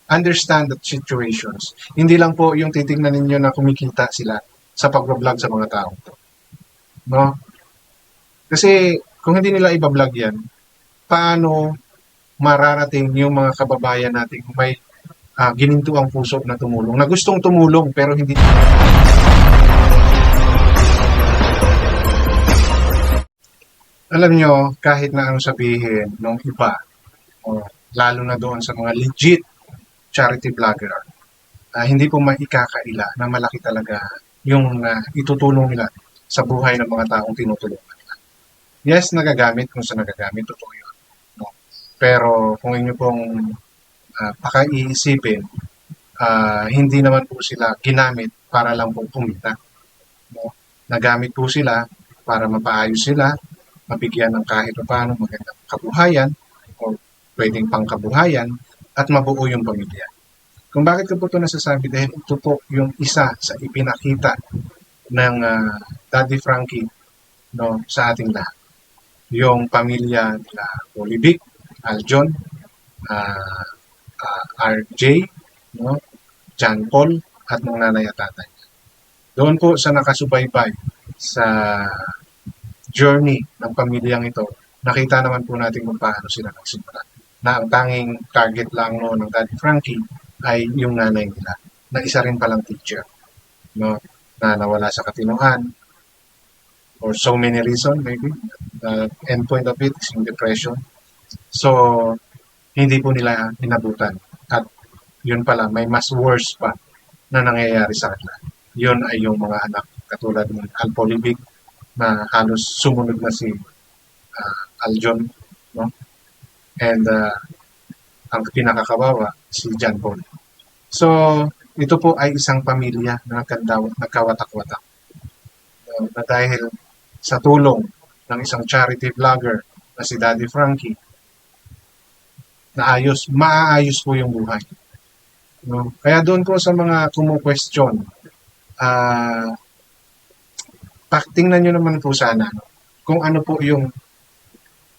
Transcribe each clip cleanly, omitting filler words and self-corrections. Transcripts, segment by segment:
understand the situations. Hindi lang po yung titingnan ninyo na kumikita sila sa pag-vlog sa mga tao. No? Kasi kung hindi nila i-vlog yan, paano mararating yung mga kababayan natin may gininto ang puso na tumulong, na gustong tumulong pero hindi. Alam nyo, kahit na anong sabihin ng iba, lalo na doon sa mga legit charity vlogger, hindi po maikakaila na malaki talaga yung itutulong nila sa buhay ng mga taong tinutulungan nila. Yes, nagagamit kung saan nagagamit, totoo yun. No? Pero kung inyo pong pakaiisipin, hindi naman po sila ginamit para lang po kumita. No? Nagamit po sila para mapaayos sila, mabigyan ng kahit paano magandang kabuhayan o pwedeng pangkabuhayan at mabuo yung pamilya. Kung bakit ko po ito nasasabi, dahil ito po yung isa sa ipinakita ng Daddy Frankie, no, sa ating lahat. Yung pamilya nila Olivic, Aljon, RJ, no, John Paul, at ng nanay at tatay. Doon po sa nakasubaybay sa journey ng pamilyang ito, nakita naman po natin kung paano sila nagsimula. Na ang tanging target lang no, ng Daddy Frankie ay yung nanay nila, na isa rin palang teacher, no, na nawala sa katinoan or so many reasons maybe. End point of it is yung depression. So, hindi po nila inabutan. At yun pala, may mas worse pa na nangyayari sa kanila. Yun ay yung mga anak katulad ng Alpolibig na halos sumunod na si Aljon, no? And ang pinakakawawa, si John Paul. So, ito po ay isang pamilya na nagkawatak-watak. Na dahil sa tulong ng isang charity vlogger na si Daddy Frankie, maaayos po yung buhay. No? Kaya doon po sa mga kumu-question, tingnan nyo naman po sana kung ano po yung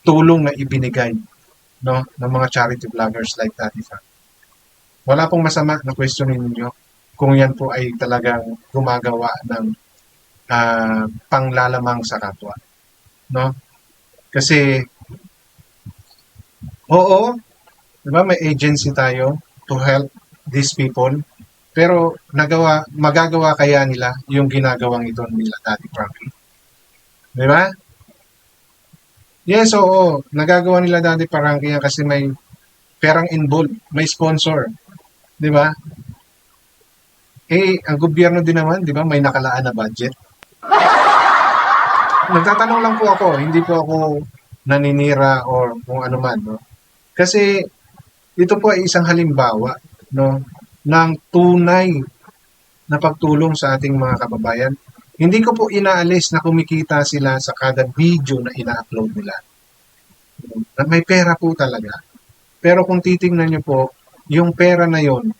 tulong na ibinigay, no, ng mga charity vloggers like Daddy Frankie. Wala pong masama na questionin niyo kung yan po ay talagang gumagawa ng panglalamang sa kapwa. No? Kasi, oo, diba may agency tayo to help these people, pero magagawa kaya nila yung ginagawang ito nila Daddy Frankie? Diba? Yes, oo. Nagagawa nila Daddy Frankie yan kasi may perang involved, may sponsor. Diba? Ang gobyerno din naman, diba, may nakalaan na budget. Nagtatanong lang po ako, hindi po ako naninira or kung ano man, no? Kasi ito po ay isang halimbawa, no, ng tunay na pagtulong sa ating mga kababayan. Hindi ko po inaalis na kumikita sila sa kada video na ina-upload nila. May pera po talaga. Pero kung titingnan nyo po, yung pera na yon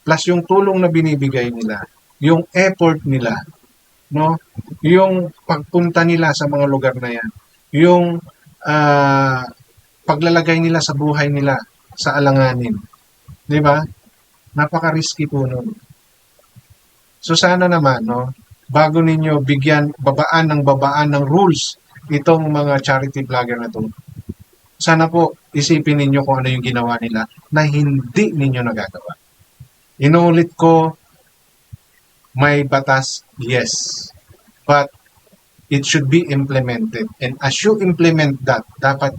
plus yung tulong na binibigay nila, yung effort nila, no, yung pagpunta nila sa mga lugar na yan, yung paglalagay nila sa buhay nila sa alanganin, di ba? Napaka-risky po nun. So sana naman, no, bago ninyo babaan ng rules itong mga charity vlogger na to, sana po isipin ninyo kung ano yung ginawa nila na hindi ninyo nagagawa. Inuulit ko, may batas, yes. But it should be implemented. And as you implement that, dapat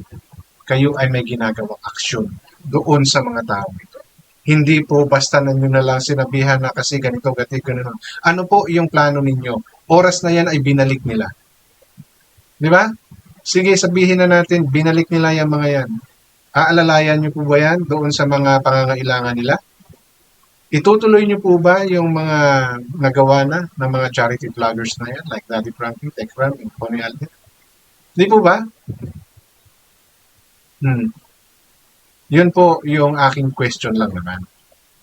kayo ay may ginagawang aksyon doon sa mga tao ito. Hindi po basta na nyo na lang sinabihan na kasi ganito, ganito. Ano po yung plano ninyo? Oras na yan ay binalik nila. Di ba? Sige, sabihin na natin, binalik nila yung mga yan. Aalalayan nyo po ba yan doon sa mga pangangailangan nila? Itutuloy nyo po ba yung mga nagawa na ng mga charity vloggers na yan, like Daddy Frankie, Tekram, and Connie Alden? Di po ba? Yun po yung aking question lang naman.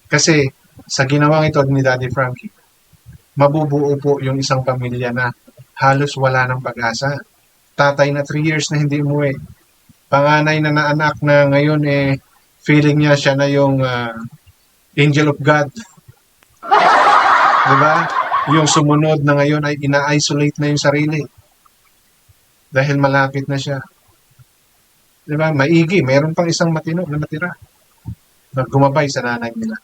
Kasi sa ginawang ito ni Daddy Frankie, mabubuo po yung isang pamilya na halos wala ng pag-asa. Tatay na 3 years na hindi umuwi. Panganay na anak na ngayon feeling niya siya na yung angel of God, di ba? Yung sumunod na ngayon ay ina-isolate na yung sarili dahil malapit na siya. Di ba? Maigi, meron pang isang matino na natira na gumabay sa nanay nila.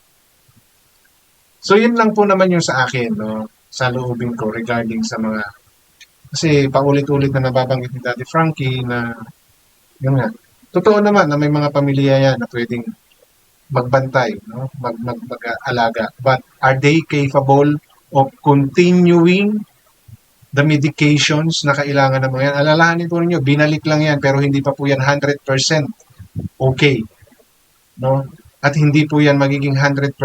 So, yun lang po naman yung sa akin, no? Sa loobin ko regarding sa mga, kasi paulit-ulit na nababanggit ni Daddy Frankie na, yun nga, totoo naman na may mga pamilya yan na pwedeng magbantay, no? Mag-alaga. But are they capable of continuing the medications na kailangan ng mga yan? Alalahanin po ninyo, binalik lang yan, pero hindi pa po yan 100% okay, no? At hindi po yan magiging 100%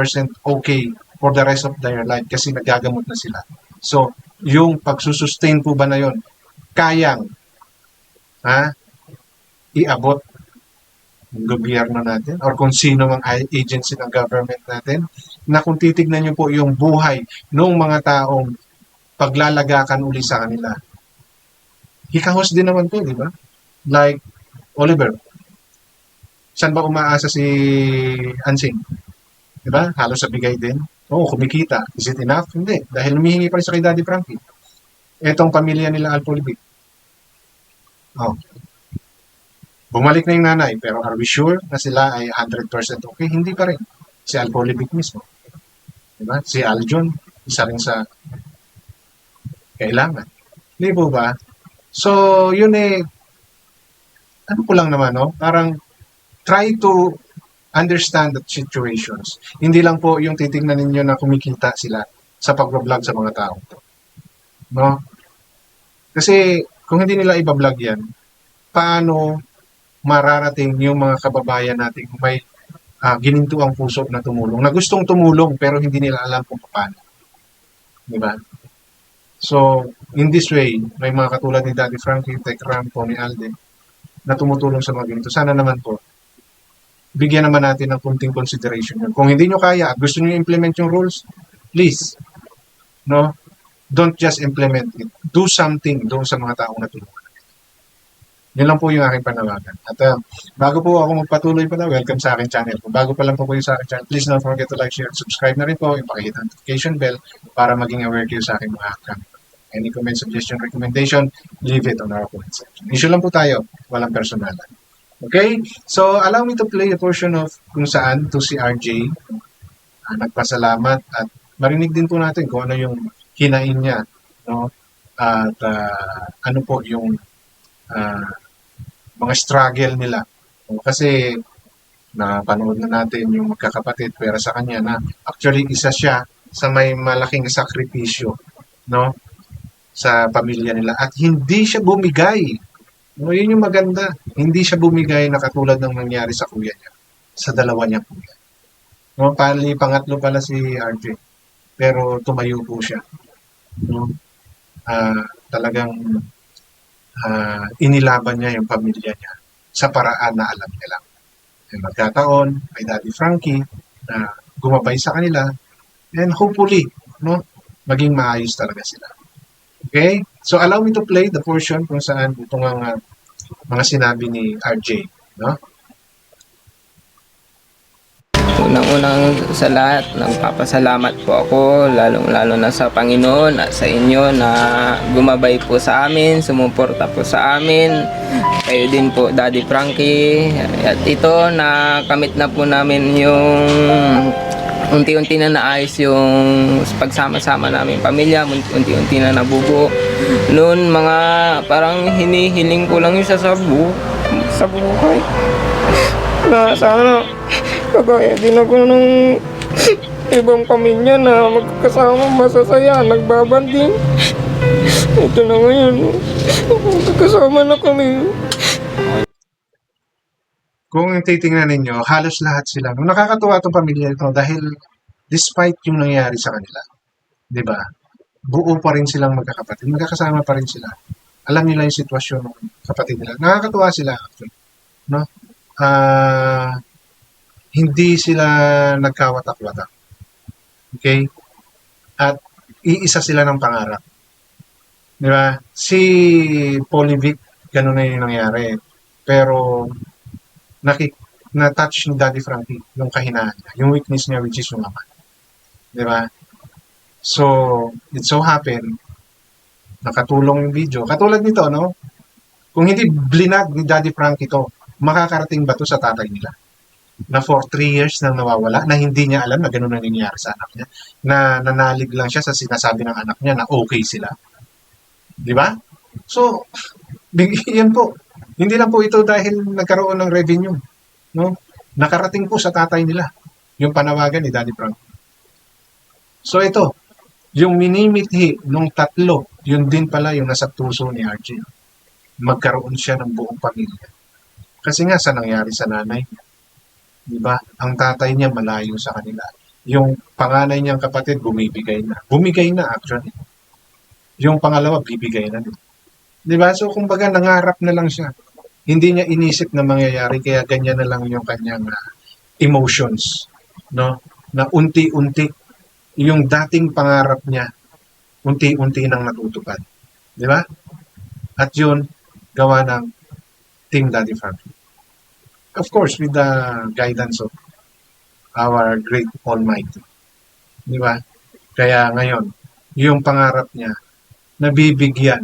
okay for the rest of their life kasi nagagamot na sila. So, yung pagsusustain po ba na yon kayang iabot ng gobyerno natin or kung sino mang agency ng government natin na kung titignan nyo po yung buhay ng mga taong paglalagakan uli sa kanila. Hikahos din naman po, di ba? Like Oliver, saan ba umaasa si Ansing? Di ba? Halos sa bigay din. Oo, kumikita. Is it enough? Hindi. Dahil humihingi pa rin sa kay Daddy Frankie. Etong pamilya nila Alpolivic. Oh. Bumalik na yung nanay, pero are we sure na sila ay 100% okay? Hindi pa rin. Si Alpolivic mismo. Diba? Si Aljon, isa rin sa kailangan. Hindi po ba? So, yun ano ko lang naman, no? Parang try to understand the situations. Hindi lang po yung titignan ninyo na kumikita sila sa pag-vlog sa mga tao. No? Kasi kung hindi nila i-vlog yan, paano mararating yung mga kababayan natin kung may gininto ang puso na tumulong, na gustong tumulong pero hindi nila alam kung paano. Di ba? So, in this way, may mga katulad ni Daddy Frankie, Tech Ram, Tony Alden, na tumutulong sa mga ganito. Sana naman po, bigyan naman natin ng kunting consideration yun. Kung hindi nyo kaya at gusto nyo implement yung rules, please, no? Don't just implement it. Do something doon sa mga taong natulungan. Yun lang po yung aking panawagan. At bago po ako magpatuloy pala, welcome sa aking channel. Kung bago pa lang po kayo sa aking channel, please don't forget to like, share, and subscribe na rin po. Ipakihit ang notification bell para maging aware kayo sa aking mga account. Any comment, suggestion, recommendation, leave it on our comment section. Issue lang po tayo, walang personalan. Okay? So, allow me to play a portion of kung saan to si RJ nagpasalamat at marinig din po natin kung ano yung hinain niya, no? At ano po yung mga struggle nila. Kasi napanood na natin yung magkakapatid pero sa kanya na actually isa siya sa may malaking sakripisyo, no? Sa pamilya nila at hindi siya bumigay. No, yun yung maganda. Hindi siya bumigay na katulad ng nangyari sa kuya niya, sa dalawa niyang kuya. No, pangatlo pala si RJ. Pero tumayo po siya. No? Talagang inilaban niya yung pamilya niya sa paraan na alam niya lang. Magkataon, may Daddy Frankie na gumabay sa kanila and hopefully, no, maging maayos talaga sila. Okay? So, allow me to play the portion kung saan itong mga sinabi ni RJ. No? Unang-unang sa lahat, nagpapasalamat po ako, lalong-lalo na sa Panginoon at sa inyo na gumabay po sa amin, sumuporta po sa amin. Kayo din po, Daddy Frankie. At ito, nakamit na po namin yung unti-unti na naayos yung pagsama-sama namin pamilya, unti-unti na nabubuo. Noon mga parang hinihiling ko lang yung sa buhay. Na sana kagaya din ako ng ibang pamilya na magkasama masasaya, nagbabanding. Ito na ngayon, magkasama na kami. Kung titingnan ninyo, halos lahat sila. Nakakatuwa itong pamilya ito dahil despite yung nangyari sa kanila, di ba? Buo pa rin silang magkakapatid. Magkakasama pa rin sila. Alam nila yung sitwasyon ng kapatid nila. Nakakatuwa sila actually. No? Hindi sila nagkawatak-watak. Okay? At iisa sila ng pangarap. Di ba? Si Polivic, ganun na yung nangyari. Pero na-touch ni Daddy Frankie yung kahinaan niya, yung weakness niya, which is yung ama. Di ba? So, it so happen, nakatulong yung video. Katulad nito, no? Kung hindi blinag ni Daddy Frankie to, makakarating ba to sa tatay nila? Na for 3 years nang nawawala, na hindi niya alam na gano'n ang nangyayari sa anak niya, na nanalig lang siya sa sinasabi ng anak niya na okay sila. Di ba? So, yan po. Hindi lang po ito dahil nagkaroon ng revenue. No? Nakarating po sa tatay nila yung panawagan ni Daddy Frank. So ito, yung minimithi nung tatlo, yun din pala yung nasa puso ni RJ. Magkaroon siya ng buong pamilya. Kasi nga sa nangyari sa nanay niya, di ba? Ang tatay niya malayo sa kanila. Yung panganay niyang kapatid, bumibigay na. Bumigay na actually. Yung pangalawa, bibigay na din. Di ba? So kumbaga nangarap na lang siya. Hindi niya inisip na mangyayari, kaya ganyan na lang yung kanyang emotions. No? Na unti-unti, yung dating pangarap niya, unti-unti nang natutupad. Di ba? At yun, gawa ng Team Daddy Frankie. Of course, with the guidance of our great Almighty. Di ba? Kaya ngayon, yung pangarap niya, nabibigyan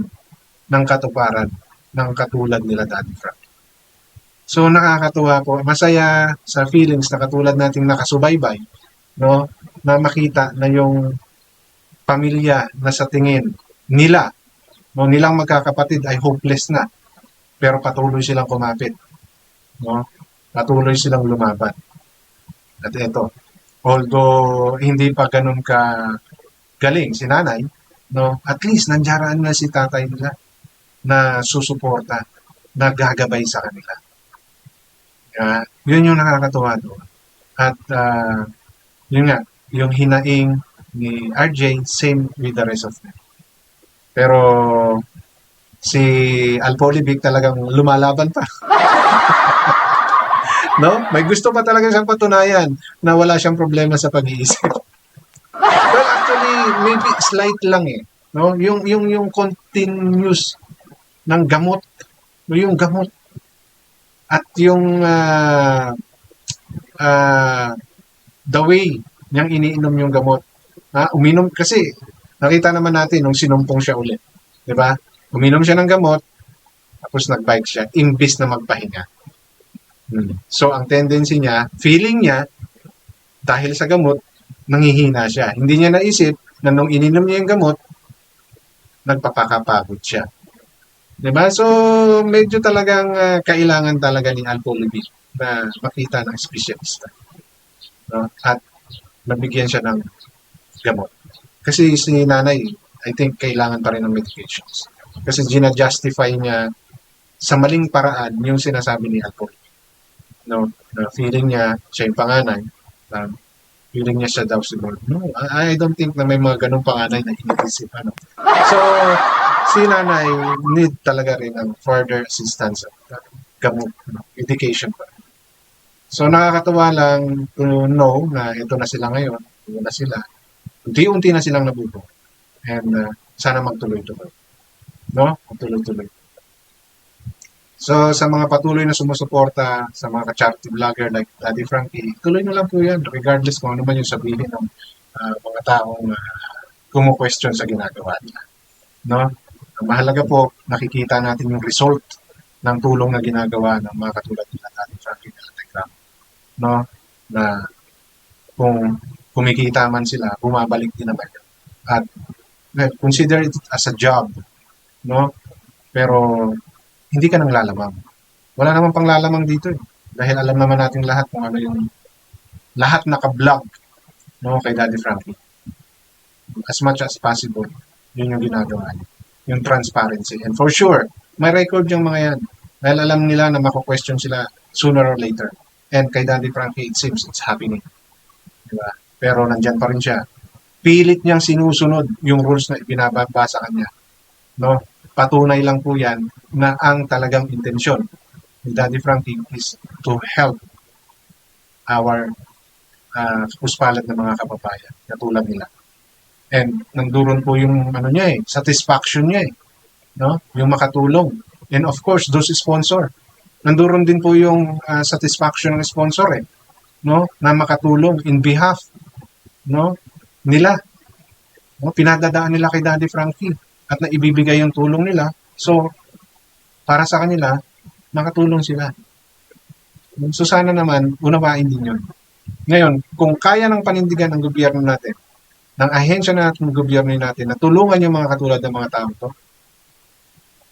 ng katuparan ng katulad nila Daddy Frank. So nakakatuwa po, masaya sa feelings na katulad nating nakasubaybay, no? Na makita na yung pamilya na sa tingin nila, no, nilang magkakapatid ay hopeless na, pero patuloy silang kumapit, no? Patuloy silang lumaban. At ito, although hindi pa ganun ka galing si nanay, no, at least nandiyan na si tatay nila na susuporta, na gagabay sa kanila. Yun yung nakakatuwa doon. At yun nga, yung hinaing ni RJ, same with the rest of them. Pero si Alpolivic talagang lumalaban pa. No? May gusto pa talaga siyang patunayan na wala siyang problema sa pag-iisip. Well, actually, maybe slight lang eh. No? Yung continuous ng gamot, yung gamot at yung the way niyang iniinom yung gamot. Uminom kasi nakita naman natin nung sinumpong siya ulit, 'di ba? Uminom siya ng gamot tapos nag-bike siya imbis na magpahinga. So ang tendency niya, feeling niya dahil sa gamot nanghihina siya. Hindi niya naisip na nung ininom niya yung gamot nagpapakapagod siya. Diba? So, medyo talagang kailangan talaga ni Alpolivic na makita ng espesyalista. No? At mabigyan siya ng gamot. Kasi si nanay, I think kailangan pa rin ng medications. Kasi gina-justify niya sa maling paraan yung sinasabi ni Alpolivic. No? Na feeling niya, siya yung panganay, feeling niya siya daw siguro. No, I don't think na may mga ganong panganay na iniisip. Ano. So, si nanay need talaga rin ang further assistance at gamot, education pa. So nakakatuwa lang to know na ito na sila ngayon, ito na sila. Unti-unti na silang nabubuo. And sana magtuloy-tuloy. No? Magtuloy-tuloy. So sa mga patuloy na sumusuporta sa mga ka-charity vlogger like Daddy Frankie, tuloy na lang po yan regardless kung ano man yung sabihin ng mga taong kumu-question sa ginagawa nila. No? Mahalaga po, nakikita natin yung result ng tulong na ginagawa ng mga katulad nila Daddy Frankie at Telegram. No? Na kung kumikita man sila, bumabalik din naman yun. At consider it as a job. No? Pero hindi ka nang lalamang. Wala namang pang lalamang dito eh. Dahil alam naman natin lahat kung ano yung lahat naka-vlog, no, kay Daddy Frankie. As much as possible, yun yung ginagawa niya. Yung transparency. And for sure, may record yung mga yan. Dahil alam nila na mako-question sila sooner or later. And kay Daddy Frankie, it seems it's happening. Diba? Pero nandyan pa rin siya. Pilit niyang sinusunod yung rules na ibinababa sa kanya. No? Patunay lang po yan na ang talagang intensyon ni Daddy Frankie is to help our puspalad ng mga kababayan katulad nila. And nanduron po yung ano niya satisfaction niya no? Yung makatulong. And of course, those sponsor. Nandoon din po yung satisfaction ng sponsor no? Na makatulong in behalf, no? Nila. No? Pinadadaan nila kay Daddy Frankie at naibibigay yung tulong nila. So, para sa kanila, makatulong sila. So, sana naman, unawain din yun. Ngayon, kung kaya ng panindigan ng gobyerno natin, ng ahensya natin ng gobyerno natin, na tulungan yung mga katulad ng mga tao to,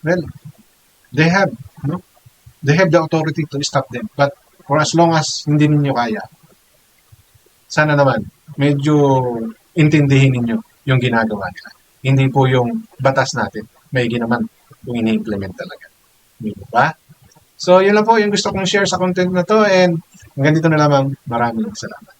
well, they have, no? They have the authority to stop them. But for as long as hindi ninyo kaya, sana naman, medyo intindihin ninyo yung ginagawa nila. Hindi po yung batas natin. May naman kung ini-implement talaga. Di ba? So, yun lang po yung gusto kong share sa content na to and hanggang dito na lamang. Maraming salamat.